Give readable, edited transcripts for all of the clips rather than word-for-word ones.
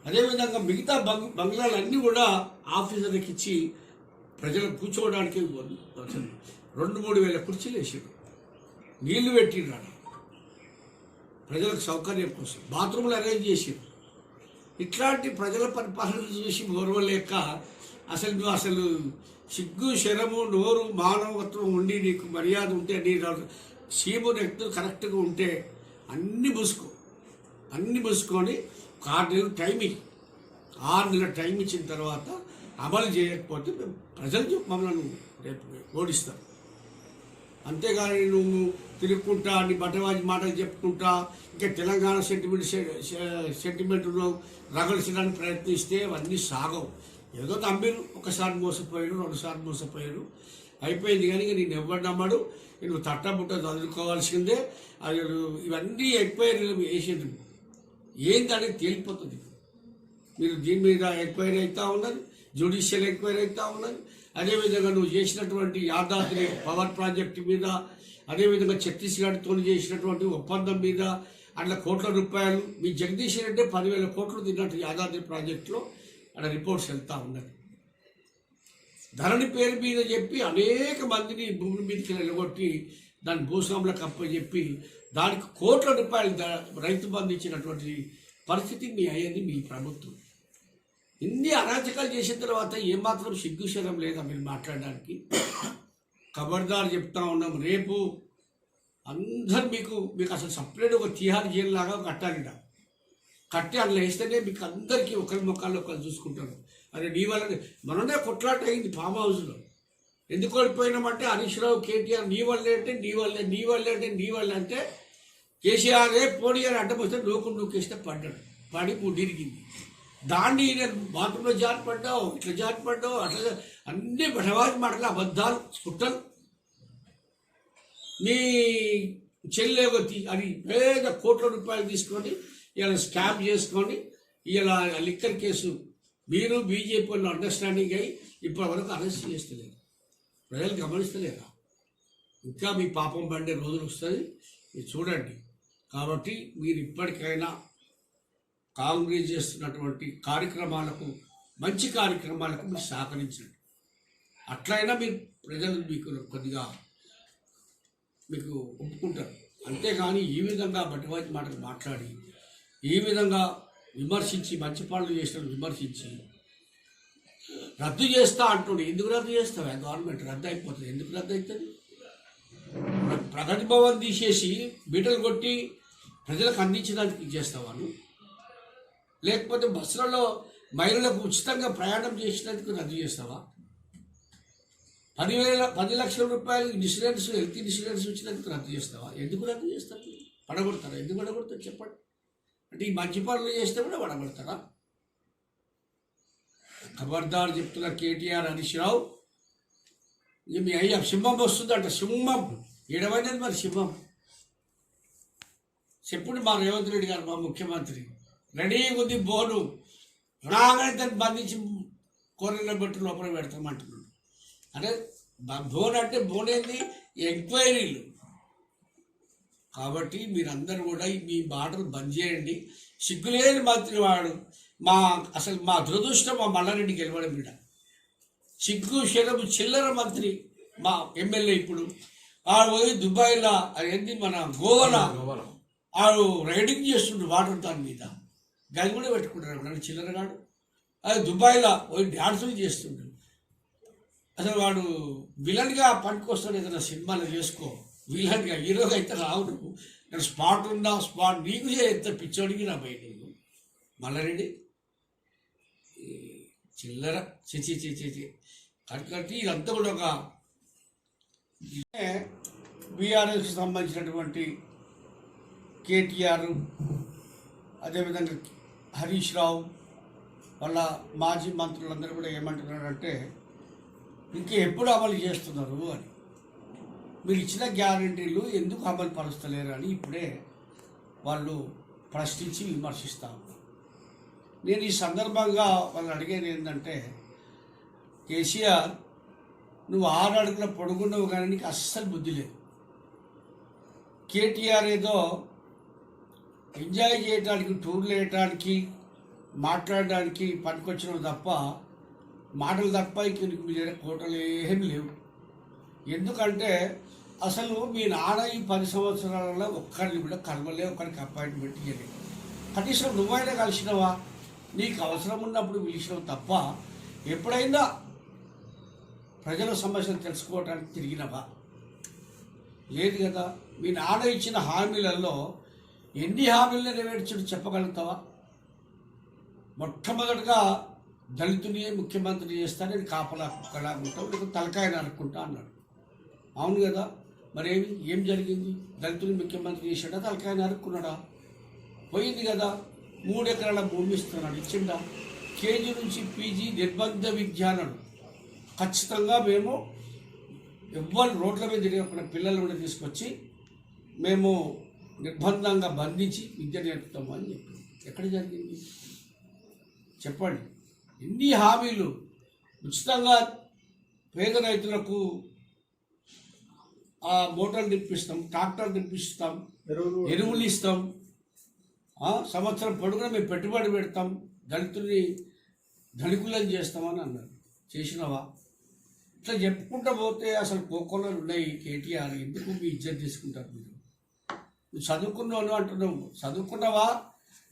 అదేవిధంగా మిగతా బంగ్లాలన్నీ కూడా ఆఫీసర్లకు ఇచ్చి ప్రజలకు కూర్చోవడానికి 2-3 వేల కుర్చీలు వేసారు, నీళ్లు పెట్టినాడు, ప్రజలకు సౌకర్యం కోసం బాత్రూమ్లు అరేంజ్ చేసారు. ఇట్లాంటి ప్రజల పరిపాలన చూసి ఓర్వలేక అసలు సిగ్గు శరము నోరు మానవత్వం ఉండి నీకు మర్యాద ఉంటే నీ సీము వ్యక్తులు కరెక్ట్గా ఉంటే అన్నీ మూసుకొని 6 నెలలు టైం 6 నెలల టైం ఇచ్చిన తర్వాత అమలు చేయకపోతే ప్రజలు మమ్మల్ని రేపు ఓడిస్తారు. అంతేగాని నువ్వు తిరుగుకుంటా నీ బట్టవాజి మాటలు చెప్పుకుంటా ఇంకా తెలంగాణ సెంటిమెంట్లో రగల్చడానికి ప్రయత్నిస్తే అవన్నీ సాగవు. ఏదో నమ్మిరు, ఒకసారి మోసపోయాడు, 2 సార్లు మోసపోయాడు, అయిపోయింది. కానీ నేను ఎవరు నమ్మడు, నువ్వు తట్టబుట్ట చదువుకోవాల్సిందే. అది ఇవన్నీ ఎంక్వైరీలు వేసేది ఏంటనేది తేలిపోతుంది. మీరు దీని మీద ఎంక్వైరీ అవుతూ ఉన్నది, జ్యుడిషియల్ ఎంక్వైరీ అవుతూ ఉన్నది. అదేవిధంగా నువ్వు చేసినటువంటి యాదాద్రి పవర్ ప్రాజెక్టు మీద, అదేవిధంగా ఛత్తీస్గఢ్తో చేసినటువంటి ఒప్పందం మీద అట్లా కోట్ల రూపాయలు మీ జగదీష్ రెడ్డి 10,000 కోట్లు తిన్నట్టు యాదాద్రి ప్రాజెక్టులో అక్కడ రిపోర్ట్స్ వెళ్తూ ఉన్నది. ధరణి పేరు మీద చెప్పి అనేక మందిని భూమి మీదకి నిలగొట్టి దాని భూస్వాములకు అప్పచెప్పి దానికి కోట్ల రూపాయలు రైతు బంధు ఇచ్చినటువంటి పరిస్థితి మీ ప్రభుత్వం. ఇన్ని అరాచకాలు చేసిన తర్వాత ఏమాత్రం సిగ్గుశరం లేదా మీరు మాట్లాడడానికి? ఖబర్దార్ చెప్తా ఉన్నాం, రేపు అందరు మీకు అసలు సపరేట్ ఒక తిహార్ జైలు లాగా కట్టాలిట. కట్టి అందులో వేస్తేనే మీకు అందరికీ ఒకరి ముఖాల్లో ఒకరు చూసుకుంటారు. అరే నీ వల్ల మననే కొట్లాట అయింది ఫామ్ హౌస్లో. ఎందుకు ఓడిపోయినామంటే హరీష్ రావు కేటీఆర్ నీ వల్లే అంటే కేసీఆరే పోనీ అని అడ్డం వస్తే నూకేస్తే పడి ముడిరిగింది. దాన్ని నేను బాత్రూంలో జారిపడ్డావు, ఇట్లా జారిపడ్డావు, అట్లా అన్ని బటవాజి మాటలు, అబద్ధాలు, కుట్రలు. నీ చెల్లెగొత్తి అది పేద కోట్ల రూపాయలు తీసుకొని ఇలా స్కామ్ చేసుకొని ఇలా లిక్కర్ కేసు మీరు బీజేపీ వాళ్ళు అండర్స్టాండింగ్ అయ్యి ఇప్పటి వరకు అరెస్ట్ చేస్తలేరు. ప్రజలు గమనిస్తలేరా? ఇంకా మీ పాపం పడే రోజులు వస్తుంది, మీరు చూడండి. కాబట్టి మీరు ఇప్పటికైనా కాంగ్రెస్ చేస్తున్నటువంటి కార్యక్రమాలకు, మంచి కార్యక్రమాలకు మీరు సహకరించండి. అట్లయినా మీరు ప్రజలు కొద్దిగా మీకు ఒప్పుకుంటారు. అంతేగాని ఈ విధంగా బట్టవాజి మాటలు మాట్లాడి, ఈ విధంగా విమర్శించి, మంచి పనులు చేసిన విమర్శించి రద్దు చేస్తా అంటుండే. ఎందుకు రద్దు చేస్తావా? గవర్నమెంట్ రద్దు అయిపోతుంది. ఎందుకు రద్దు అవుతుంది? ప్రగతి భవన్ తీసేసి బీటలు కొట్టి ప్రజలకు అందించడానికి చేస్తావాను, లేకపోతే బస్సులలో మహిళలకు ఉచితంగా ప్రయాణం చేసినందుకు రద్దు చేస్తావా? 10 లక్షల రూపాయలు ఇన్సూరెన్స్, హెల్త్ ఇన్సూరెన్స్ వచ్చినందుకు రద్దు చేస్తావా? ఎందుకు రద్దు చేస్తారు? పడగొడతారా? ఎందుకు పడగొడతారు చెప్పండి? అంటే ఈ మంచి పనులు చేస్తే కూడా పడగొడతారా? ఖబర్దార్ చెప్తున్న కేటీఆర్, హరీష్ రావు, మీ అయ్యా సింహం వస్తుందంట. సింహం ఏడవైనది మరి సింహం. చెప్పుడు మా రేవంత్ రెడ్డి గారు, మా ముఖ్యమంత్రి రెడీగా ఉంది బోను రాగానే దాన్ని బంధించి కూరలో బట్టి లోపల పెడతామంటున్నాడు. అంటే బోన్ అంటే బోన్ ఏంది? ఎంక్వైరీలు. కాబట్టి మీరందరూ కూడా మీ మాటలు బంద్ చేయండి. సిగ్గులేని మంత్రి వాడు అసలు మా దురదృష్టం మా మల్లారెడ్డి గెలవడం బిడ్డ. సిగ్గు శరము చిల్లర మంత్రి మా ఎమ్మెల్యే. ఇప్పుడు ఆడు పోయి దుబాయ్లో ఏంది మన గోవాలో ఆడు రైడింగ్ చేస్తుండ్రు వాటర్ దాని మీద, గది కూడా పెట్టుకుంటారు చిల్లరగాడు. అది దుబాయ్లో పోయి డ్యాన్సులు చేస్తుండ్రు. అసలు వాడు విలన్గా పనికొస్తాడు. ఏదైనా సినిమాలు చేసుకో విలన్గా, హీరోగా అయితే రావు నువ్వు. నేను స్పాట్ ఉన్నా స్పాట్ నీకు ఎంత పిచ్చోడికి నా బయట మల్లారెడ్డి చిల్లర చిచి కాబట్టి ఇదంతా కూడా ఒక బీఆర్ఎస్కి సంబంధించినటువంటి కేటీఆర్, అదేవిధంగా హరీష్ రావు వాళ్ళ మాజీ మంత్రులందరూ కూడా ఏమంటున్నారంటే ఇంకా ఎప్పుడు అమలు చేస్తున్నారు అని. మీరు ఇచ్చిన గ్యారంటీలు ఎందుకు అమలు పరుస్తలేరు అని ఇప్పుడే వాళ్ళు ప్రశ్నించి విమర్శిస్తాను. నేను ఈ సందర్భంగా వాళ్ళు అడిగేది ఏంటంటే, కేసీఆర్ నువ్వు 6 అడుగుల పొడుగున్నావు కానీ నీకు అస్సలు బుద్ధి లేదు. కేటీఆర్ ఏదో ఎంజాయ్ చేయడానికి, టూర్లు వేయటానికి, మాట్లాడడానికి పనికొచ్చినవి తప్ప మాటలు తప్ప ఇంక మీ దగ్గర కోటలు ఏం లేవు. ఎందుకంటే అసలు మీ నాన్న ఈ 10 సంవత్సరాలలో ఒక్కరిని కూడా కలవలే, ఒక్కరికి అపాయింట్మెంట్ ఇవ్వలేదు. కనీసం నువ్వైనా కలిసినవా? నీకు అవసరం ఉన్నప్పుడు పిలిచినవు తప్ప ఎప్పుడైనా ప్రజల సమస్యలు తెలుసుకోవడానికి తిరిగినవా? లేదు కదా. మీ నాన్న ఇచ్చిన హామీలలో ఎన్ని హామీలు నెరవేర్చుడు చెప్పగలుగుతావా? మొట్టమొదటిగా దళితుని ముఖ్యమంత్రి చేస్తానని కాపలా కుక్కలా ఉంటావు, నీకు తలకాయని అనుకుంటా అన్నాడు. అవును కదా. మరి ఏం జరిగింది? దళితుని ముఖ్యమంత్రి చేశాడా, తలకాయని అనుకున్నాడా? పోయింది కదా. 3 ఎకరాల భూమి ఇస్తున్నాడు, ఇచ్చిండా? కేజీ నుంచి పీజీ నిర్బంధ విద్యాలను ఖచ్చితంగా మేము ఎవ్వరు రోడ్ల మీద తిరిగిన పిల్లలు కూడా తీసుకొచ్చి మేము నిర్బంధంగా బంధించి విద్య నేర్పుతాము అని చెప్పి ఎక్కడ జరిగింది చెప్పండి. ఎన్ని హామీలు. ఉచితంగా పేద రైతులకు ఆ మోటార్లు తెప్పిస్తాం, ట్రాక్టర్ తెప్పిస్తాం, ఎరువులు ఇస్తాం, సంవత్సరం పొడుగున మేము పెట్టుబడి పెడతాం, దళితుల్ని ధనికులను చేస్తామని అన్నారు. చేసినవా? ఇట్లా చెప్పుకుంటూ పోతే అసలు కోకొల్లలు ఉన్నాయి. కేటీఆర్ ఎందుకు మీ ఇజ్జత్ తీసుకుంటారు మీరు? నువ్వు చదువుకున్నావు అంటున్నావు. చదువుకున్నావా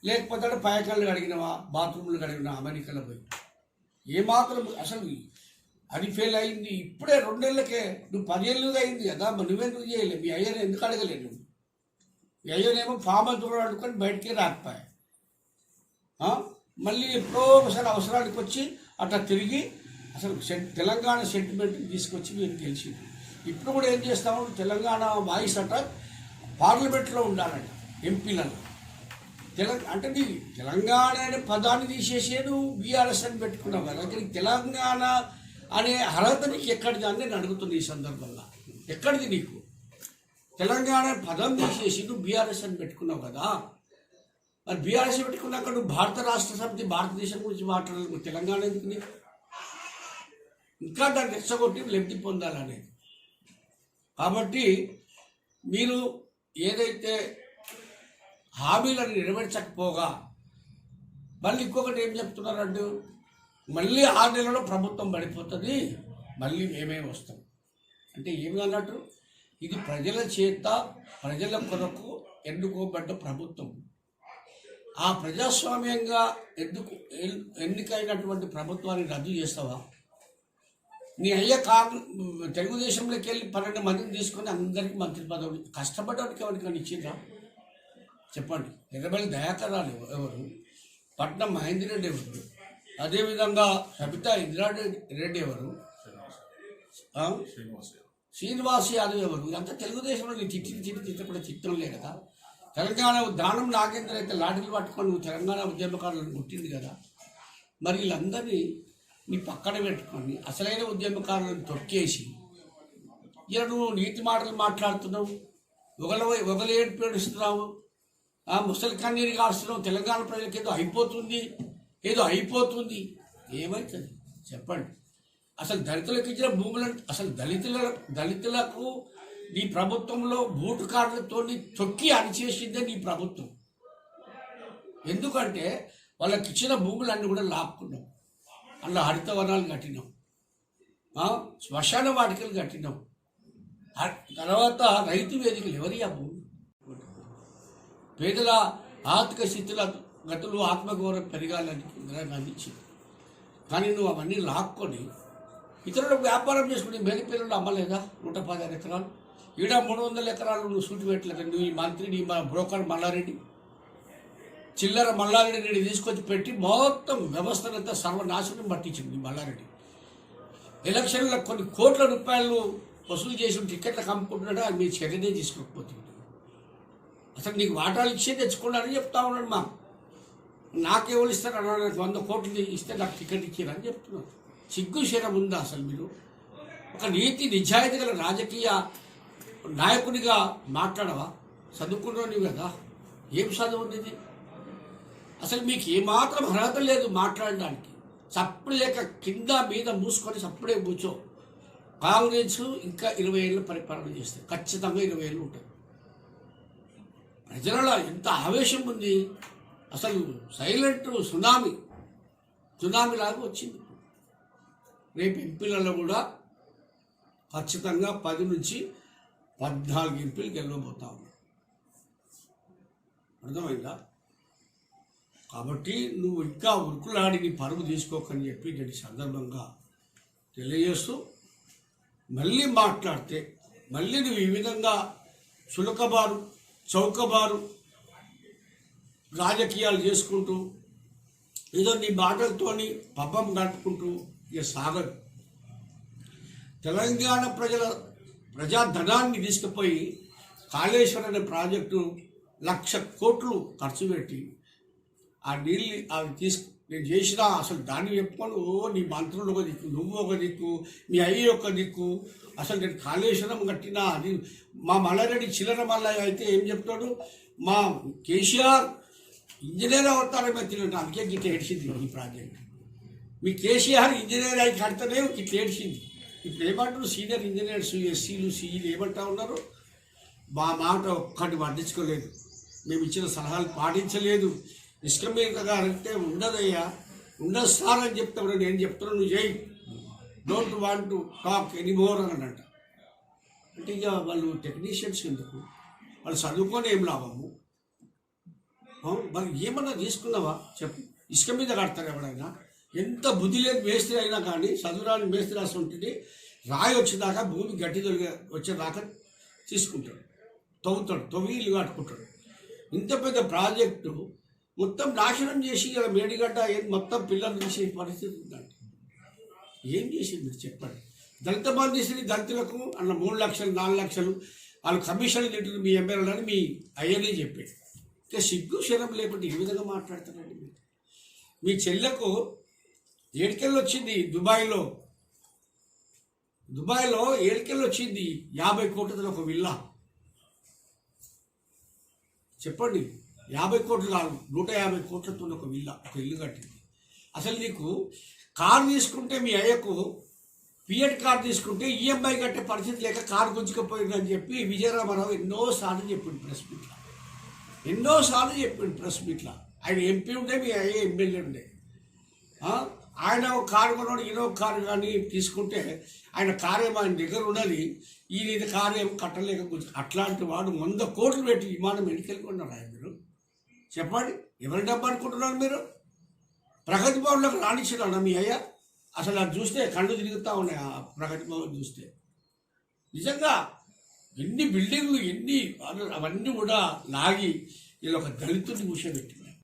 లేకపోతే పాయకాళ్ళు అడిగినవా, బాత్రూమ్లు అడిగినా అమెరికాలో పోయి? ఏమాత్రం అసలు అది ఫెయిల్ అయింది. ఇప్పుడే 2 నెలలకే. నువ్వు 10 ఏళ్ళుగా అయింది కదా, మరి నువ్వెందుకు చేయలేవు? మీ అయ్యని ఎందుకు అడగలేదు? మీ అయ్యనేమో ఫామ్ దూరం అడుకొని బయటికి రాకపోయా. మళ్ళీ ఎప్పుడో ఒకసారి అవసరానికి వచ్చి అట్లా తిరిగి అసలు తెలంగాణ సెంటిమెంట్ని తీసుకొచ్చి మీరు గెలిచింది. ఇప్పుడు కూడా ఏం చేస్తాము, తెలంగాణ వాయిస్ అట పార్లమెంట్లో ఉండాలంట, ఎంపీలలో. అంటే నీ తెలంగాణ అనే పదాన్ని తీసేసే నువ్వు బీఆర్ఎస్ అని పెట్టుకున్నావు కదా. నీకు తెలంగాణ అనే అర్హత నీకు ఎక్కడిది అని నేను అడుగుతున్నా ఈ సందర్భంగా. ఎక్కడిది నీకు? తెలంగాణ పదం తీసేసి నువ్వు బీఆర్ఎస్ అని పెట్టుకున్నావు కదా. మరి బీఆర్ఎస్ పెట్టుకున్నాక నువ్వు భారత రాష్ట్ర సమితి భారతదేశం గురించి మాట్లాడాలి, తెలంగాణ ఎందుకు నీకు? ఇంకా దాన్ని రెచ్చగొట్టి లబ్ధి పొందాలనేది. కాబట్టి మీరు ఏదైతే హామీలను నెరవేర్చకపోగా మళ్ళీ ఇంకొకటి ఏం చెప్తున్నారంటే, మళ్ళీ 6 నెలల్లో ప్రభుత్వం పడిపోతుంది, మళ్ళీ మేమే వస్తాం అంటే ఏమి అన్నట్టు? ఇది ప్రజల చేత ప్రజల కొరకు ఎన్నుకోబడ్డ ప్రభుత్వం. ఆ ప్రజాస్వామ్యంగా ఎన్నికైనటువంటి ప్రభుత్వాన్ని రద్దు చేస్తావా? నీ అయ్యా తెలుగుదేశంలోకి వెళ్ళి 12 మందిని తీసుకొని అందరికీ మంత్రి పదవులు కష్టపడడానికి ఎవరికైనా ఇచ్చిండ్రా చెప్పండి. ఎర్రబెల్లి దయాకర్ రావు ఎవరు? పట్నం మహేందర్ రెడ్డి ఎవరు? అదేవిధంగా సబితా ఇంద్రారెడ్డి ఎవరు? శ్రీనివాస్ యాదవ్ ఎవరు? ఇదంతా తెలుగుదేశంలో నీ తిట్టకుండా చిత్రంలే కదా. తెలంగాణ దానం నాగేంద్ర అయితే లాఠీలు పట్టుకొని నువ్వు తెలంగాణ ఉద్యమకారులను కొట్టింది కదా. మరి వీళ్ళందరినీ నీ పక్కన పెట్టుకొని అసలైన ఉద్యమకారులను తొక్కేసి ఇలా నువ్వు నీతి మాటలు మాట్లాడుతున్నావు, ఒకరు ఏడుస్తున్నావు, ముసలి కన్నీరు కాస్తున్నావు. తెలంగాణ ప్రజలకు ఏదో అయిపోతుంది. ఏమవుతుంది చెప్పండి? అసలు దళితులకు ఇచ్చిన భూములను అసలు దళితులకు నీ ప్రభుత్వంలో బూటు కార్డులతో తొక్కి అణిచేసిందే నీ ప్రభుత్వం. ఎందుకంటే వాళ్ళకి ఇచ్చిన భూములన్నీ కూడా లాక్కున్నాం, అందులో హరితవనాలు కట్టినాం, శ్మశాన వాటికలు కట్టినాం, తర్వాత రైతు వేదికలు. ఎవరి ఆ భూమి? పేదల ఆర్థిక స్థితుల గతులు ఆత్మగౌరవం పెరగాలని అందించింది. కానీ నువ్వు అవన్నీ లాక్కొని ఇతరులకు వ్యాపారం చేసుకుని మేలిపిల్లలు అమ్మలేదా? 116 ఎకరాలు, ఈడ 300 ఎకరాలు నువ్వు సూటి పెట్టలేదు. నువ్వు ఈ మంత్రి, నీ బ్రోకర్ మల్లారెడ్డి, చిల్లర మల్లారెడ్డిని తీసుకొచ్చి పెట్టి మొత్తం వ్యవస్థనంతా సర్వనాశనం పట్టించింది మల్లారెడ్డి. ఎలక్షన్లో కొన్ని కోట్ల రూపాయలు వసూలు చేసి టికెట్లకు అమ్ముకుంటున్నాడు. అది మీ చర్యనే తీసుకోకపోతుంది. అసలు నీకు వాటాలు ఇచ్చే తెచ్చుకున్నారని చెప్తా ఉన్నాడు. నాకేవాళ్ళు ఇస్తారు అన్నాడు. 100 కోట్లు ఇస్తే నాకు టికెట్ ఇచ్చారని చెప్తున్నారు. సిగ్గు శరం ఉందా అసలు? మీరు ఒక నీతి నిజాయితీ గల రాజకీయ నాయకునిగా మాట్లాడవా? చదువుకున్నావు కదా, ఏం చదువు ఉండేది? అసలు మీకు ఏమాత్రం అర్హత లేదు మాట్లాడడానికి. చప్పుడు లేక కింద మీద మూసుకొని చప్పుడే కూర్చో. కాంగ్రెస్ ఇంకా 20 ఏళ్ళు పరిపాలన చేస్తే ఖచ్చితంగా 20 ఏళ్ళు ఉంటాయి. ప్రజలలో ఎంత ఆవేశం ఉంది. అసలు సైలెంట్ సునామీ లాగా వచ్చింది. రేపు ఎంపీలలో కూడా ఖచ్చితంగా 10 నుంచి 14 ఎంపీలు గెలవబోతా ఉన్నారు. అర్థమైందా? కాబట్టి నువ్వు ఇంకా ఉరుకులాడి నీ పరువు తీసుకోకని చెప్పి నేను సందర్భంగా తెలియజేస్తూ, మళ్ళీ మాట్లాడితే మళ్ళీ నువ్వు ఈ విధంగా చులకబారు చౌకబారు రాజకీయాలు చేసుకుంటూ ఏదో నీ మాటలతోని పబ్బం గడుపుకుంటూ ఇక సాగదు. తెలంగాణ ప్రజాధనాన్ని తీసుకుపోయి కాళేశ్వరం అనే ప్రాజెక్టు 1,00,000 కోట్లు ఖర్చు పెట్టి ఆ నీళ్ళు అవి నేను చేసినా అసలు దాన్ని చెప్పుకొని నీ మంత్రులు ఒక దిక్కు, నువ్వు ఒక దిక్కు, మీ అయ్య ఒక దిక్కు, అసలు నేను కాళేశ్వరం కట్టినా అది మా మల్లారెడ్డి చిల్లర మల్లయ్య అయితే ఏం చెప్తాడు, మా కేసీఆర్ ఇంజనీర్ అవుతారని తెలియదు, అందుకే గిట్ల ఏడ్చింది ఈ ప్రాజెక్ట్. మీ కేసీఆర్ ఇంజనీర్ అయి కడితేనే ఇట్లా ఏడ్చింది. ఇప్పుడు ఏమంటారు సీనియర్ ఇంజనీర్స్ ఎస్సీలు సీఈలు ఏమంటా ఉన్నారు, మా మాట ఒక్కటి పట్టించుకోలేదు, మేము ఇచ్చిన సలహాలు పాటించలేదు, ఇసుక మీద అంటే ఉండదయ్యా, ఉండదు సార్ అని చెప్తాడు. నేను చెప్తున్నాను నువ్వు చేయి, don't want to talk anymore అని అంట. అంటే ఇక వాళ్ళు టెక్నీషియన్స్ ఎందుకు, వాళ్ళు చదువుకొని ఏం లాభము? మరి ఏమన్నా తీసుకున్నావా చెప్పు? ఇసుక మీద కడతారు ఎవడైనా, ఎంత బుద్ధి లేదు మేస్త్రి అయినా కానీ, చదువురాని మేస్త్రి రాసి ఉంటుంది, రాయి వచ్చేదాకా భూమి గట్టి వచ్చేదాకా తీసుకుంటాడు, తవ్వి ఇల్లు కట్టుకుంటాడు. ఇంత పెద్ద ప్రాజెక్టు మొత్తం నాశనం చేసి ఇలా మేడిగడ్డ మొత్తం పిల్లలు తీసే పరిస్థితి ఉందండి. ఏం చేసింది మీరు చెప్పండి? దళిత బంధు తీసింది దళితులకు అన్న 3 లక్షలు 4 లక్షలు వాళ్ళు కమిషన్లు తింటుంది మీ ఎమ్మెల్యేలని మీ అయ్యనే చెప్పాడు. ఇంకా సిగ్గు శరం లేకపోతే ఈ విధంగా మాట్లాడతారండి మీరు. మీ చెల్లెకు ఏడుకెళ్ళి వచ్చింది దుబాయ్లో 7 వచ్చింది 50 కోట్లతో ఒక విల్లా. చెప్పండి, 50 కోట్లు కాదు 150 కోట్లతో ఒక విల్లా, ఒక ఇల్లు కట్టింది. అసలు నీకు కారు తీసుకుంటే మీ అయ్యకు పిఎట్ కారు తీసుకుంటే ఈఎంఐ కట్టే పరిస్థితి లేక కారు గుంజుకపోయిందని చెప్పి విజయరామారావు ఎన్నోసార్లు చెప్పిండు ప్రెస్ మీట్లో. ఆయన ఎంపీ ఉండే, మీ అయ్యే ఎమ్మెల్యే ఉండే. ఆయన ఒక కారు కొన్నాడు, ఈయన ఒక కారు కానీ తీసుకుంటే ఆయన కారు ఏమో ఆయన దగ్గర ఉన్నది, ఈయన కారు ఏమో కట్టలేక అట్లాంటి వాడు 100 కోట్లు పెట్టి విమానం ఎన్నికెళ్ళుకున్నారు. ఆయన మీరు చెప్పండి, ఎవరి డబ్బు అనుకుంటున్నారు మీరు? ప్రగతి భవన్లోకి రాణించినా మీ అయ్యా? అసలు అది చూస్తే కళ్ళు తిరుగుతూ ఉన్నాయి. ఆ ప్రగతి భవన్ చూస్తే నిజంగా ఎన్ని బిల్డింగ్లు అవన్నీ కూడా లాగి వీళ్ళు ఒక దళితుడిని కూర్చోబెట్టింది.